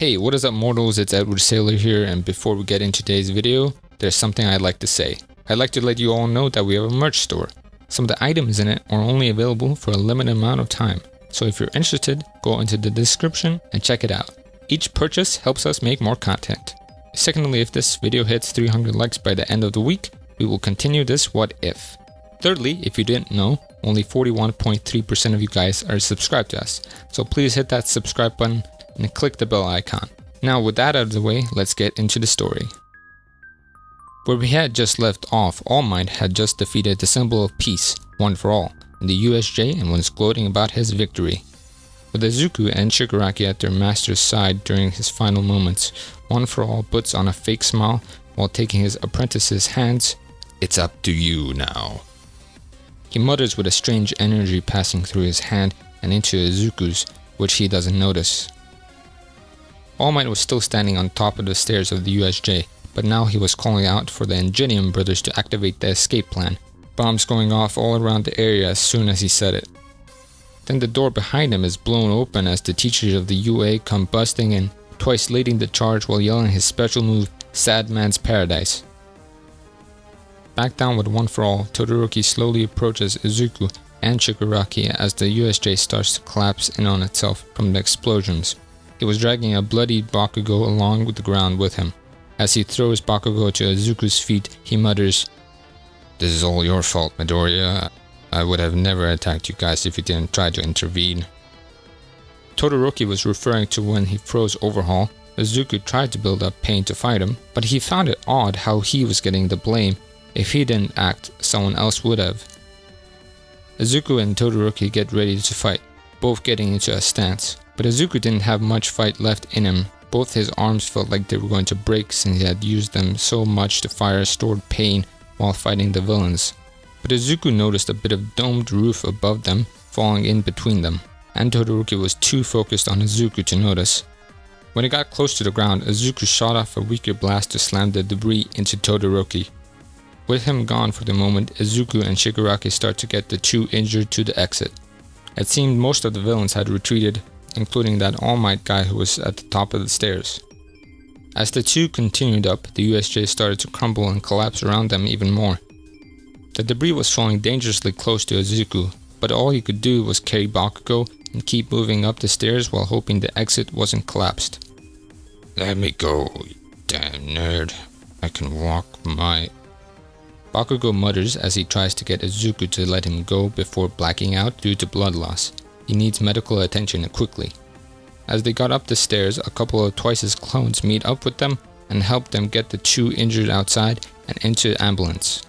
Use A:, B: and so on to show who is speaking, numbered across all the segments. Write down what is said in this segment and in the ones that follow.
A: Hey, what is up mortals, it's Edward Sailor here, and before we get into today's video, there's something I'd like to say. I'd like to let you all know that we have a merch store. Some of the items in it are only available for a limited amount of time, so if you're interested, go into the description and check it out. Each purchase helps us make more content. Secondly, if this video hits 300 likes by the end of the week, we will continue this what if. Thirdly, if you didn't know, only 41.3% of you guys are subscribed to us, so please hit that subscribe button and click the bell icon. Now with that out of the way, let's get into the story. Where we had just left off, All Might had just defeated the symbol of peace, one for all, in the USJ and was gloating about his victory. With Izuku and Shigaraki at their master's side during his final moments, One for All puts on a fake smile while taking his apprentice's hands. "It's up to you now." He mutters with a strange energy passing through his hand and into Izuku's, which he doesn't notice. All Might was still standing on top of the stairs of the USJ, but now he was calling out for the Ingenium brothers to activate the escape plan, bombs going off all around the area as soon as he said it. Then the door behind him is blown open as the teachers of the UA come busting in, twice leading the charge while yelling his special move, Sad Man's Paradise. Back down with One for All, Todoroki slowly approaches Izuku and Shigaraki as the USJ starts to collapse in on itself from the explosions. He was dragging a bloodied Bakugo along with the ground with him. As he throws Bakugo to Izuku's feet, he mutters, "This is all your fault, Midoriya. I would have never attacked you guys if you didn't try to intervene." Todoroki was referring to when he froze Overhaul. Izuku tried to build up pain to fight him, but he found it odd how he was getting the blame. If he didn't act, someone else would have. Izuku and Todoroki get ready to fight, both getting into a stance. But Izuku didn't have much fight left in him. Both his arms felt like they were going to break since he had used them so much to fire stored pain while fighting the villains. But Izuku noticed a bit of domed roof above them, falling in between them, and Todoroki was too focused on Izuku to notice. When it got close to the ground, Izuku shot off a weaker blast to slam the debris into Todoroki. With him gone for the moment, Izuku and Shigaraki start to get the two injured to the exit. It seemed most of the villains had retreated, including that All Might guy who was at the top of the stairs. As the two continued up, the USJ started to crumble and collapse around them even more. The debris was falling dangerously close to Izuku, but all he could do was carry Bakugo and keep moving up the stairs while hoping the exit wasn't collapsed. "Let me go, you damn nerd. I can walk my..." Bakugo mutters as he tries to get Izuku to let him go before blacking out due to blood loss. He needs medical attention quickly. As they got up the stairs, a couple of Twice's clones meet up with them and help them get the two injured outside and into the ambulance.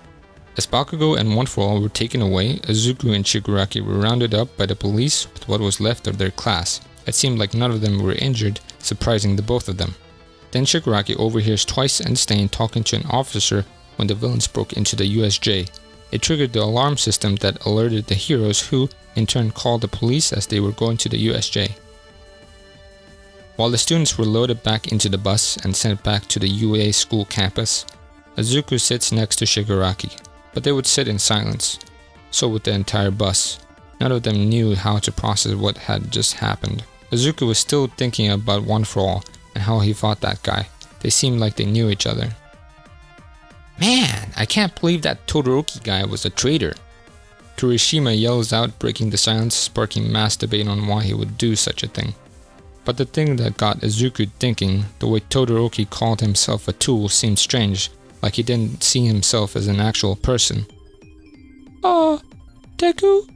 A: As Bakugo and One for All were taken away, Izuku and Shigaraki were rounded up by the police with what was left of their class. It seemed like none of them were injured, surprising the both of them. Then Shigaraki overhears Twice and Stain talking to an officer when the villains broke into the USJ. It triggered the alarm system that alerted the heroes who, in turn, called the police as they were going to the USJ. While the students were loaded back into the bus and sent back to the UA school campus, Izuku sits next to Shigaraki, but they would sit in silence. So with the entire bus, none of them knew how to process what had just happened. Izuku was still thinking about One for All and how he fought that guy. They seemed like they knew each other. "Man, I can't believe that Todoroki guy was a traitor." Kirishima yells out, breaking the silence, sparking mass debate on why he would do such a thing. But the thing that got Izuku thinking, the way Todoroki called himself a tool seemed strange, like he didn't see himself as an actual person. Deku?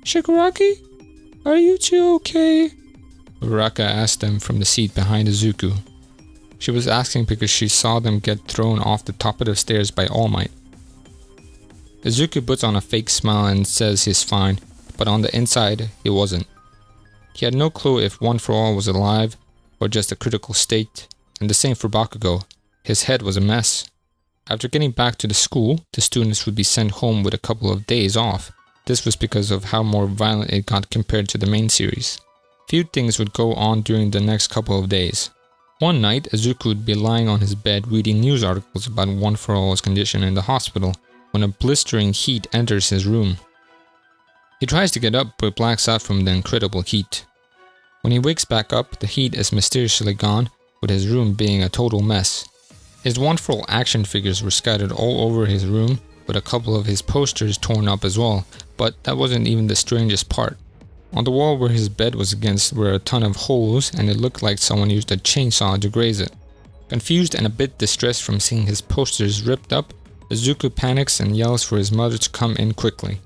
A: Shigaraki? Are you two okay?" Uraka asked them from the seat behind Izuku. She was asking because she saw them get thrown off the top of the stairs by All Might. Izuku puts on a fake smile and says he's fine, but on the inside, he wasn't. He had no clue if One for All was alive or just a critical state, and the same for Bakugo. His head was a mess. After getting back to the school, the students would be sent home with a couple of days off. This was because of how more violent it got compared to the main series. Few things would go on during the next couple of days. One night, Izuku would be lying on his bed reading news articles about One for All's condition in the hospital when a blistering heat enters his room. He tries to get up but blacks out from the incredible heat. When he wakes back up, the heat is mysteriously gone, with his room being a total mess. His wonderful action figures were scattered all over his room, with a couple of his posters torn up as well, but that wasn't even the strangest part. On the wall where his bed was against were a ton of holes, and it looked like someone used a chainsaw to graze it. Confused and a bit distressed from seeing his posters ripped up, Izuku panics and yells for his mother to come in quickly.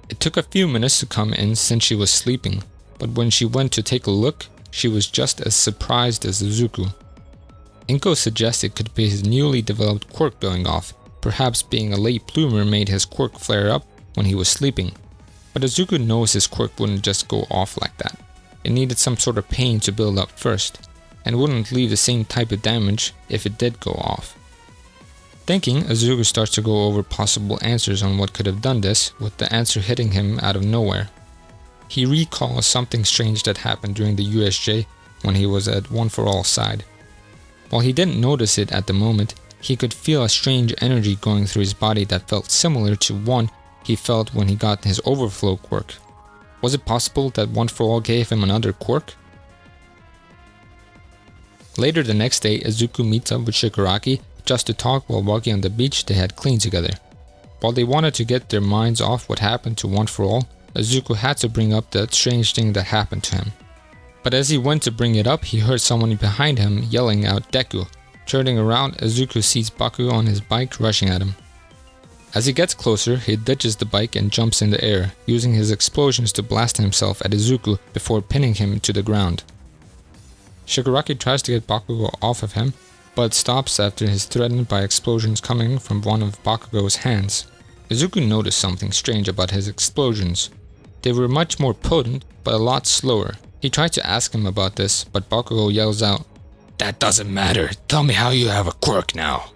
A: It took a few minutes to come in since she was sleeping, but when she went to take a look, she was just as surprised as Izuku. Inko suggests it could be his newly developed quirk going off. Perhaps being a late bloomer made his quirk flare up when he was sleeping. But Izuku knows his quirk wouldn't just go off like that. It needed some sort of pain to build up first, and wouldn't leave the same type of damage if it did go off. Thinking, Izuku starts to go over possible answers on what could have done this, with the answer hitting him out of nowhere. He recalls something strange that happened during the USJ when he was at One For All's side. While he didn't notice it at the moment, he could feel a strange energy going through his body that felt similar to one he felt when he got his overflow quirk. Was it possible that One For All gave him another quirk? Later the next day, Izuku meets up with Shigaraki just to talk while walking on the beach they had cleaned together. While they wanted to get their minds off what happened to One For All, Izuku had to bring up that strange thing that happened to him. But as he went to bring it up, he heard someone behind him yelling out Deku. Turning around, Izuku sees Bakugo on his bike rushing at him. As he gets closer, he ditches the bike and jumps in the air, using his explosions to blast himself at Izuku before pinning him to the ground. Shigaraki tries to get Bakugo off of him, but stops after he is threatened by explosions coming from one of Bakugo's hands. Izuku noticed something strange about his explosions. They were much more potent, but a lot slower. He tried to ask him about this, but Bakugo yells out, "That doesn't matter, tell me how you have a quirk now."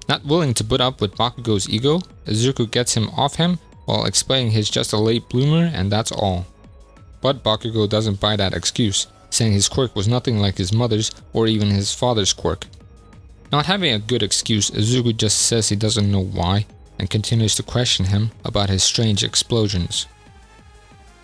A: Not willing to put up with Bakugo's ego, Izuku gets him off him while explaining he's just a late bloomer and that's all. But Bakugo doesn't buy that excuse, saying his quirk was nothing like his mother's or even his father's quirk. Not having a good excuse, Izuku just says he doesn't know why and continues to question him about his strange explosions.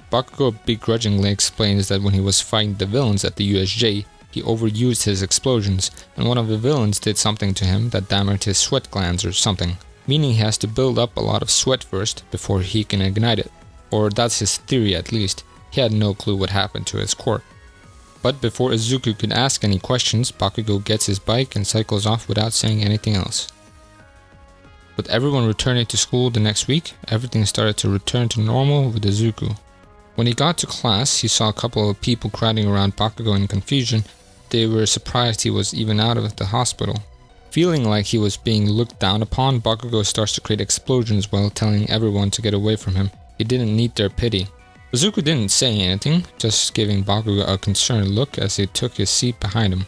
A: Bakugo begrudgingly explains that when he was fighting the villains at the USJ, he overused his explosions, and one of the villains did something to him that damaged his sweat glands or something, meaning he has to build up a lot of sweat first before he can ignite it. Or that's his theory at least. He had no clue what happened to his quirk. But before Izuku could ask any questions, Bakugo gets his bike and cycles off without saying anything else. With everyone returning to school the next week, everything started to return to normal with Izuku. When he got to class, he saw a couple of people crowding around Bakugo in confusion. They were surprised he was even out of the hospital. Feeling like he was being looked down upon, Bakugo starts to create explosions while telling everyone to get away from him. He didn't need their pity. Izuku didn't say anything, just giving Bakugo a concerned look as he took his seat behind him.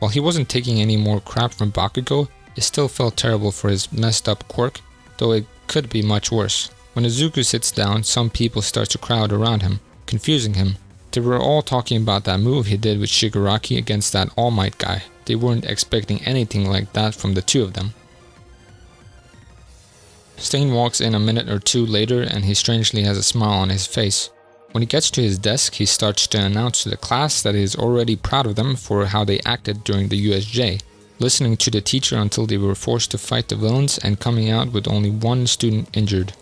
A: While he wasn't taking any more crap from Bakugo, he still felt terrible for his messed up quirk, though it could be much worse. When Izuku sits down, some people start to crowd around him, confusing him. They were all talking about that move he did with Shigaraki against that All Might guy. They weren't expecting anything like that from the two of them. Stain walks in a minute or two later and he strangely has a smile on his face. When he gets to his desk, he starts to announce to the class that he is already proud of them for how they acted during the USJ, listening to the teacher until they were forced to fight the villains and coming out with only one student injured.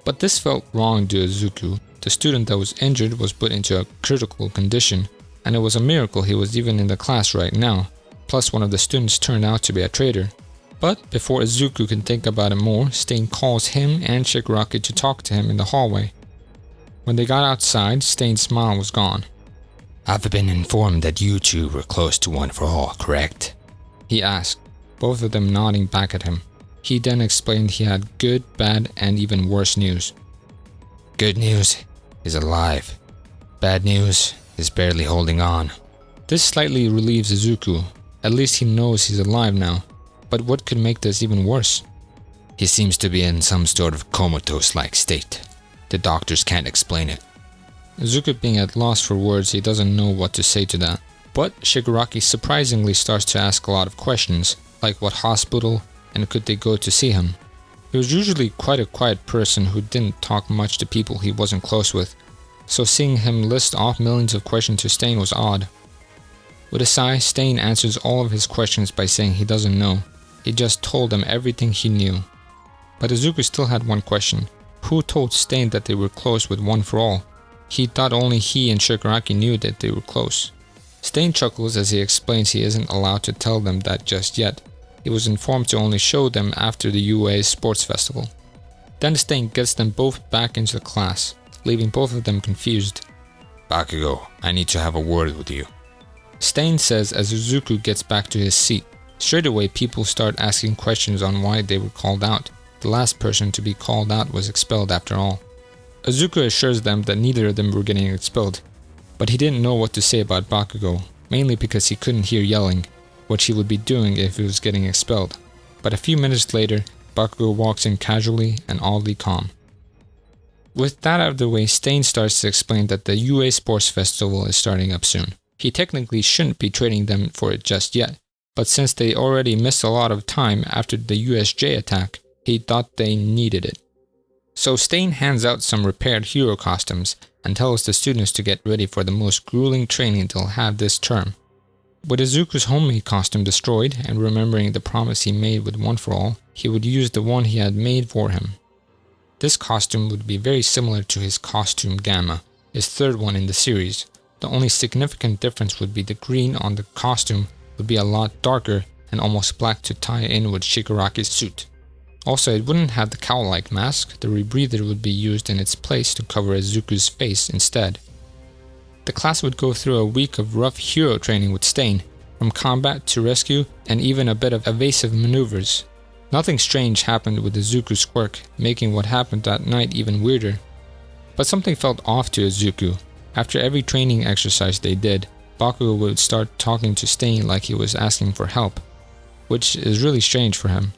A: But this felt wrong to Izuku. The student that was injured was put into a critical condition, and it was a miracle he was even in the class right now. Plus one of the students turned out to be a traitor. But before Izuku can think about it more, Stain calls him and Shigaraki to talk to him in the hallway. When they got outside, Stain's smile was gone.
B: "I've been informed that you two were close to One For All, correct?"
A: he asked, both of them nodding back at him. He then explained he had good, bad, and even worse news.
B: "Good news, he's alive. Bad news, he's barely holding on."
A: This slightly relieves Izuku. At least he knows he's alive now. But what could make this even worse?
B: "He seems to be in some sort of comatose-like state. The doctors can't explain it."
A: Izuku being at loss for words, he doesn't know what to say to that. But Shigaraki surprisingly starts to ask a lot of questions, like what hospital, and could they go to see him. He was usually quite a quiet person who didn't talk much to people he wasn't close with, so seeing him list off millions of questions to Stain was odd. With a sigh, Stain answers all of his questions by saying he doesn't know. He just told them everything he knew. But Izuku still had one question. Who told Stain that they were close with One for All? He thought only he and Shigaraki knew that they were close. Stain chuckles as he explains he isn't allowed to tell them that just yet. He was informed to only show them after the UA Sports Festival. Then Stain gets them both back into the class, leaving both of them confused.
B: Bakugo, I need to have a word with you.
A: Stain says as Izuku gets back to his seat. Straight away people start asking questions on why they were called out. The last person to be called out was expelled after all. Izuku assures them that neither of them were getting expelled, but he didn't know what to say about Bakugo, mainly because he couldn't hear yelling, what he would be doing if he was getting expelled. But a few minutes later, Bakugo walks in casually and oddly calm. With that out of the way, Stain starts to explain that the UA Sports Festival is starting up soon. He technically shouldn't be training them for it just yet, but since they already missed a lot of time after the USJ attack, he thought they needed it. So Stain hands out some repaired hero costumes and tells the students to get ready for the most grueling training they'll have this term. With Izuku's homemade costume destroyed and remembering the promise he made with One for All, he would use the one he had made for him. This costume would be very similar to his costume Gamma, his third one in the series. The only significant difference would be the green on the costume would be a lot darker and almost black to tie in with Shigaraki's suit. Also, it wouldn't have the cowl-like mask, the rebreather would be used in its place to cover Izuku's face instead. The class would go through a week of rough hero training with Stain, from combat to rescue and even a bit of evasive maneuvers. Nothing strange happened with Izuku's quirk, making what happened that night even weirder. But something felt off to Izuku. After every training exercise they did, Bakugo would start talking to Stain like he was asking for help, which is really strange for him.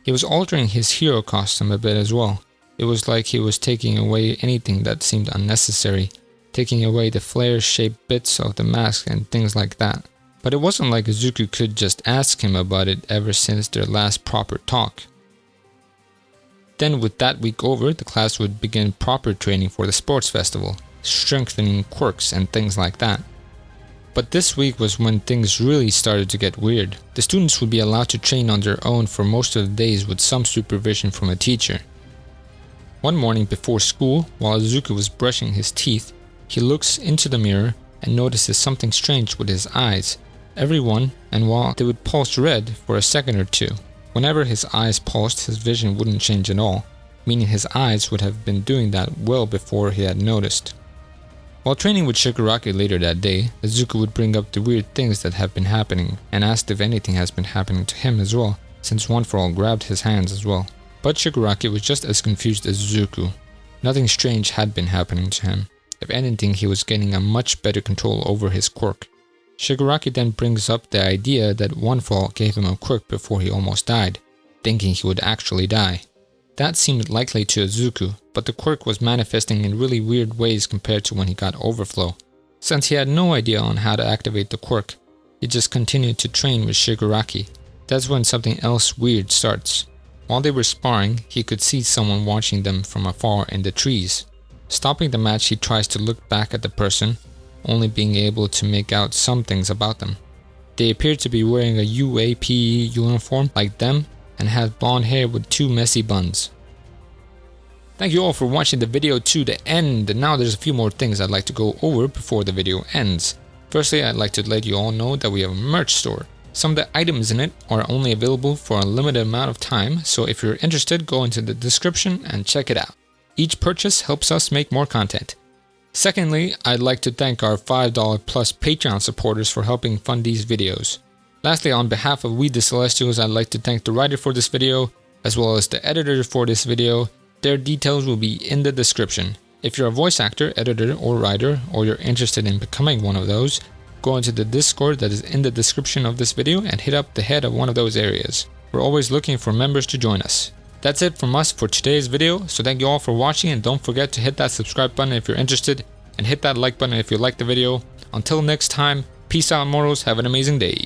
A: He was altering his hero costume a bit as well. It was like he was taking away anything that seemed unnecessary, taking away the flare-shaped bits of the mask and things like that. But it wasn't like Izuku could just ask him about it ever since their last proper talk. Then with that week over, the class would begin proper training for the sports festival, strengthening quirks and things like that. But this week was when things really started to get weird. The students would be allowed to train on their own for most of the days with some supervision from a teacher. One morning before school, while Izuku was brushing his teeth, he looks into the mirror and notices something strange with his eyes. Everyone, and while they would pulse red for a second or two, whenever his eyes pulsed, his vision wouldn't change at all, meaning his eyes would have been doing that well before he had noticed. While training with Shigaraki later that day, Izuku would bring up the weird things that have been happening and asked if anything has been happening to him as well, since One for All grabbed his hands as well. But Shigaraki was just as confused as Izuku. Nothing strange had been happening to him. If anything, he was gaining a much better control over his quirk. Shigaraki then brings up the idea that One for All gave him a quirk before he almost died, thinking he would actually die. That seemed likely to Izuku, but the quirk was manifesting in really weird ways compared to when he got Overflow. Since he had no idea on how to activate the quirk, he just continued to train with Shigaraki. That's when something else weird starts. While they were sparring, he could see someone watching them from afar in the trees. Stopping the match, he tries to look back at the person, only being able to make out some things about them. They appeared to be wearing a UAPE uniform like them and had blonde hair with two messy buns. Thank you all for watching the video to the end, and now there's a few more things I'd like to go over before the video ends. Firstly, I'd like to let you all know that we have a merch store. Some of the items in it are only available for a limited amount of time, so if you're interested, go into the description and check it out. Each purchase helps us make more content. Secondly, I'd like to thank our $5 plus Patreon supporters for helping fund these videos. Lastly, on behalf of We the Celestials, I'd like to thank the writer for this video, as well as the editor for this video. Their details will be in the description. If you're a voice actor, editor, or writer, or you're interested in becoming one of those, go into the Discord that is in the description of this video and hit up the head of one of those areas. We're always looking for members to join us. That's it from us for today's video, so thank you all for watching, and don't forget to hit that subscribe button if you're interested, and hit that like button if you liked the video. Until next time, peace out mortals, have an amazing day.